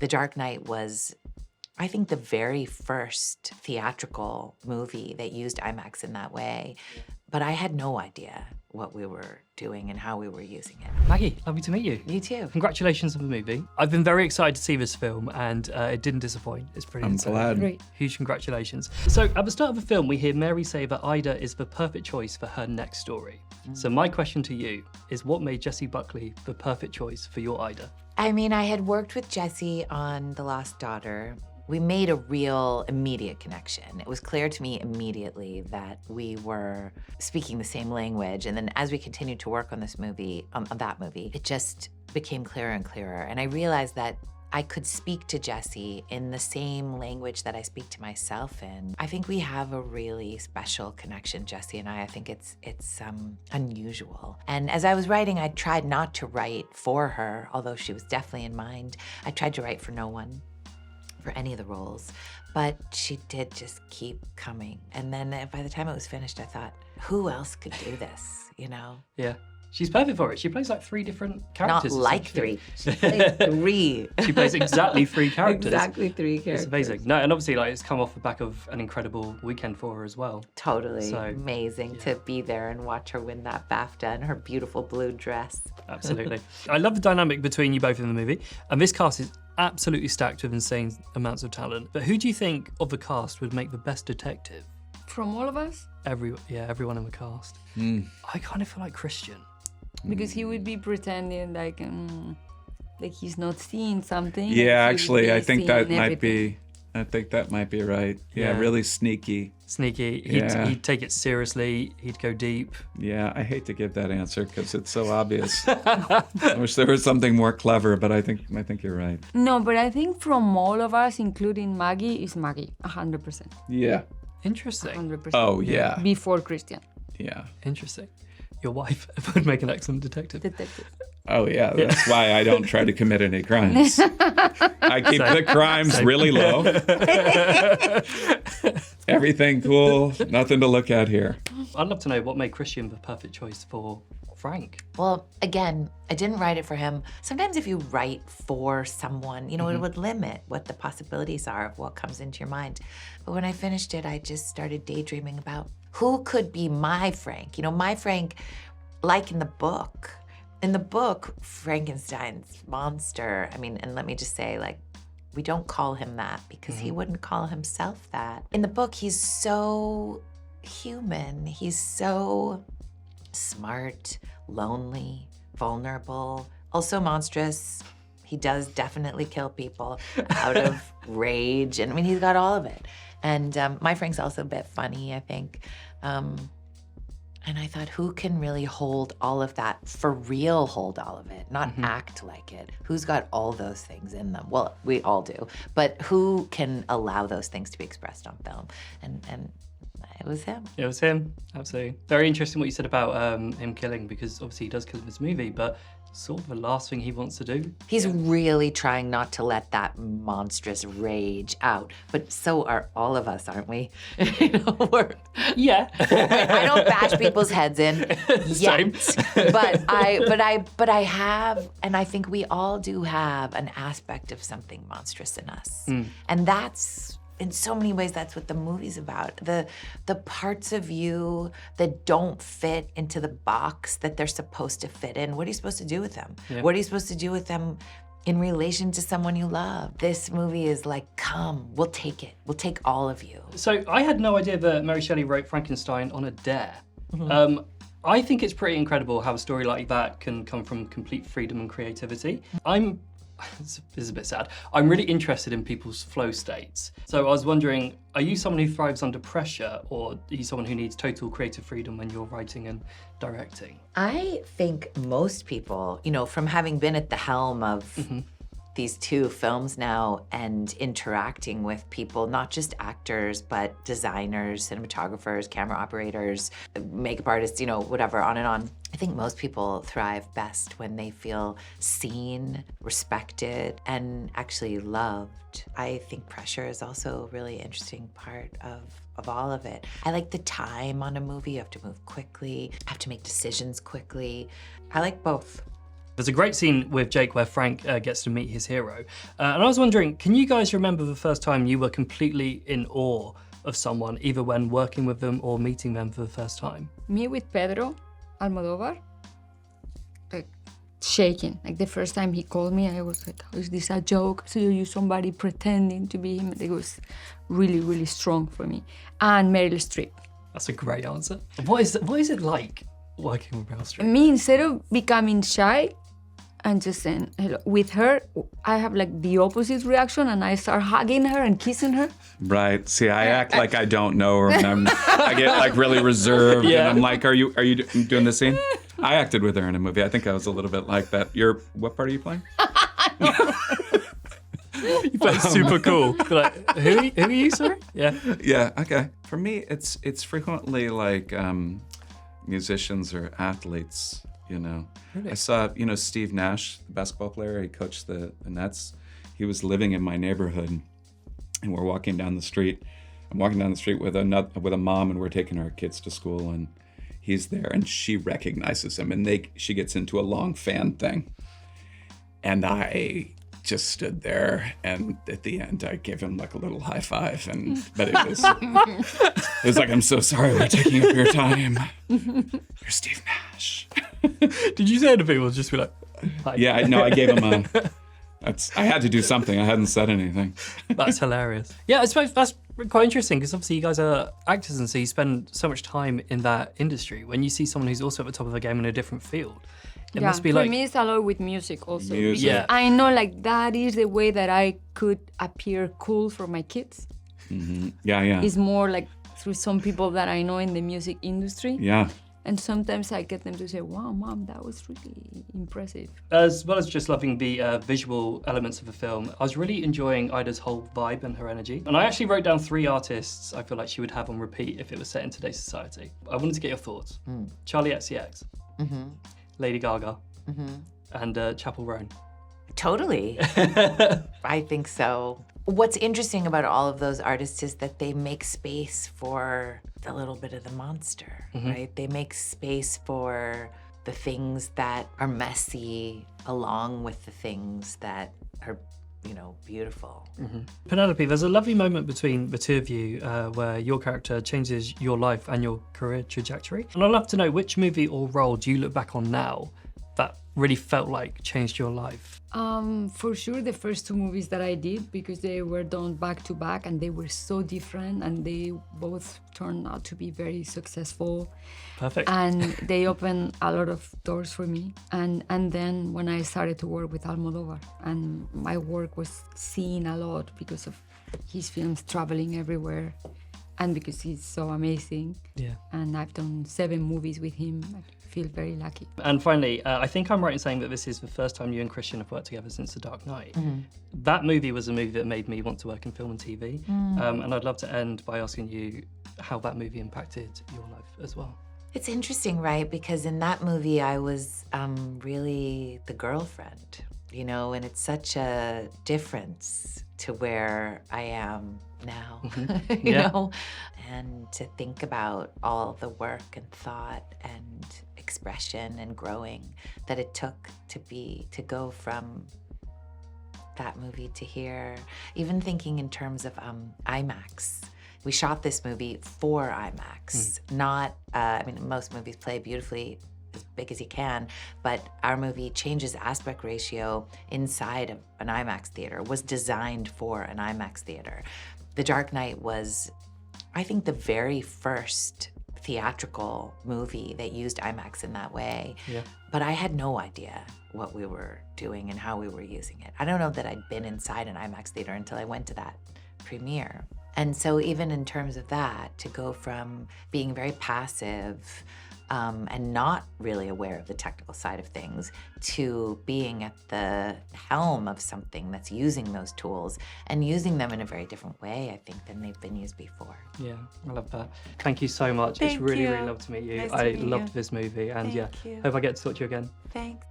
The Dark Knight was, I think, the very first theatrical movie that used IMAX in that way. But I had no idea what we were doing and how we were using it. Maggie, lovely to meet you. You too. Congratulations on the movie. I've been very excited to see this film, and it didn't disappoint. It's brilliant. I'm glad. Great. Huge congratulations. So at the start of the film, we hear Mary say that Ida is the perfect choice for her next story. So my question to you is, what made Jessie Buckley the perfect choice for your Ida? I mean, I had worked with Jessie on The Lost Daughter. We made a real immediate connection. It was clear to me immediately that we were speaking the same language. And then as we continued to work on this movie, on that movie, it just became clearer and clearer. And I realized that I could speak to Jessie in the same language that I speak to myself in. I think we have a really special connection, Jessie and I. I think it's unusual. And as I was writing, I tried not to write for her, although she was definitely in mind. I tried to write for no one, for any of the roles, but she did just keep coming. And then by the time it was finished, I thought, who else could do this, you know? Yeah. She's perfect for it. She plays like 3 different characters. Not like essentially. 3, she plays 3. She plays exactly 3 characters. Exactly 3 characters. It's amazing. No, and obviously like it's come off the back of an incredible weekend for her as well. Totally So, amazing to be there and watch her win that BAFTA in her beautiful blue dress. Absolutely. I love the dynamic between you both in the movie, and this cast is absolutely stacked with insane amounts of talent. But who do you think of the cast would make the best detective? From all of us? Everyone in the cast. I kind of feel like Christian. Because he would be pretending like he's not seeing something. Yeah, He would actually, be I think seeing that might everything. be right. Yeah, Yeah. really sneaky. Sneaky. Yeah. He'd take it seriously. He'd go deep. Yeah, I hate to give that answer because it's so obvious. I wish there was something more clever, but I think you're right. No, but I think from all of us, including Maggie, is Maggie, 100%. Yeah. Interesting. 100%. Oh, yeah. Before Christian. Yeah. Interesting. Your wife would make an excellent detective. Detective. Oh, yeah. That's why I don't try to commit any crimes. I keep the crimes really low. Everything cool. Nothing to look at here. I'd love to know what made Christian the perfect choice for Frank. Well, again, I didn't write it for him. Sometimes if you write for someone, you know, it would limit what the possibilities are of what comes into your mind. But when I finished it, I just started daydreaming about who could be my Frank. You know, my Frank, like in the book. In the book, Frankenstein's monster, I mean, and let me just say, like, we don't call him that because he wouldn't call himself that. In the book, he's so human. He's so smart, lonely, vulnerable, also monstrous. He does definitely kill people out of rage. And I mean, he's got all of it. And my Frank's also a bit funny, I think. And I thought, who can really hold all of that, for real hold all of it, not act like it? Who's got all those things in them? Well, we all do, but who can allow those things to be expressed on film? And it was him. It was him, absolutely. Very interesting what you said about him killing, because obviously he does kill in this movie, but sort of the last thing he wants to do. He's really trying not to let that monstrous rage out, but so are all of us, aren't we? You know, Yeah. I don't bash people's heads in yet, Same. but I have, and I think we all do have an aspect of something monstrous in us, and that's. In so many ways, that's what the movie's about. The parts of you that don't fit into the box that they're supposed to fit in. What are you supposed to do with them? Yeah. What are you supposed to do with them in relation to someone you love? This movie is like, come, we'll take it. We'll take all of you. So I had no idea that Mary Shelley wrote Frankenstein on a dare. I think it's pretty incredible how a story like that can come from complete freedom and creativity. This is a bit sad. I'm really interested in people's flow states. So I was wondering, are you someone who thrives under pressure, or are you someone who needs total creative freedom when you're writing and directing? I think most people, you know, from having been at the helm of these 2 films now and interacting with people, not just actors, but designers, cinematographers, camera operators, makeup artists, you know, whatever, on and on. I think most people thrive best when they feel seen, respected, and actually loved. I think pressure is also a really interesting part of all of it. I like the time on a movie. You have to move quickly, have to make decisions quickly. I like both. There's a great scene with Jake where Frank gets to meet his hero. And I was wondering, can you guys remember the first time you were completely in awe of someone, either when working with them or meeting them for the first time? Me with Pedro Almodovar, like shaking. Like the first time he called me, I was like, "Oh, is this a joke? So you somebody pretending to be him?" It was really, really strong for me. And Meryl Streep. That's a great answer. What is it like working with Meryl Streep? Me, instead of becoming shy and just saying hello, with her, I have like the opposite reaction and I start hugging her and kissing her. Right. See, I act like I don't know her, and I get like really reserved, and I'm like, "Are you doing the scene?" I acted with her in a movie. I think I was a little bit like that. What part are you playing? You play super cool. You're like, who are you, sorry? Yeah. Yeah. Okay. For me, it's frequently like musicians or athletes. You know, Really? I saw Steve Nash, the basketball player. He coached the Nets. He was living in my neighborhood, and we're walking down the street. I'm walking down the street with a mom, and we're taking our kids to school, and he's there, and she recognizes him, and she gets into a long fan thing, and I just stood there, and at the end I gave him like a little high five, but it was like, "I'm so sorry we're taking up your time. You're Steve Nash." Did you say anything or just be like, hi? Yeah, I gave him I had to do something. I hadn't said anything. That's hilarious. Yeah, I suppose that's quite interesting because obviously you guys are actors and so you spend so much time in that industry. When you see someone who's also at the top of the game in a different field, it must be for like... me it's a lot with music also. Music. Because Yeah. I know like that is the way that I could appear cool for my kids. Mm-hmm. Yeah. It's more like through some people that I know in the music industry. Yeah. And sometimes I get them to say, "Wow, Mom, that was really impressive." As well as just loving the visual elements of the film, I was really enjoying Ida's whole vibe and her energy. And I actually wrote down 3 artists I feel like she would have on repeat if it was set in today's society. I wanted to get your thoughts. Charlie XCX, Lady Gaga, and Chapel Roan. Totally. I think so. What's interesting about all of those artists is that they make space for a little bit of the monster, right? They make space for the things that are messy along with the things that are, beautiful. Penelope, there's a lovely moment between the two of you where your character changes your life and your career trajectory. And I'd love to know which movie or role do you look back on now that really felt like changed your life? For sure, the first 2 movies that I did, because they were done back to back and they were so different and they both turned out to be very successful. Perfect. And they opened a lot of doors for me. And then when I started to work with Almodovar, and my work was seen a lot because of his films traveling everywhere and because he's so amazing. Yeah. And I've done 7 movies with him. I feel very lucky. And finally, I think I'm right in saying that this is the first time you and Christian have worked together since The Dark Knight. That movie was a movie that made me want to work in film and TV. And I'd love to end by asking you how that movie impacted your life as well. It's interesting, right? Because in that movie, I was really the girlfriend, and it's such a difference to where I am now, you know? And to think about all the work and thought and expression and growing that it took to go from that movie to here. Even thinking in terms of IMAX. We shot this movie for IMAX, not, most movies play beautifully as big as you can, but our movie changes aspect ratio inside of an IMAX theater, was designed for an IMAX theater. The Dark Knight was, I think, the very first theatrical movie that used IMAX in that way. Yeah. But I had no idea what we were doing and how we were using it. I don't know that I'd been inside an IMAX theater until I went to that premiere. And so even in terms of that, to go from being very passive and not really aware of the technical side of things to being at the helm of something that's using those tools and using them in a very different way, I think, than they've been used before. Yeah, I love that. Thank you so much. Thank it's really, you. really lovely to meet you. Nice to I meet loved you. this movie and Thank you. hope I get to talk to you again. Thanks.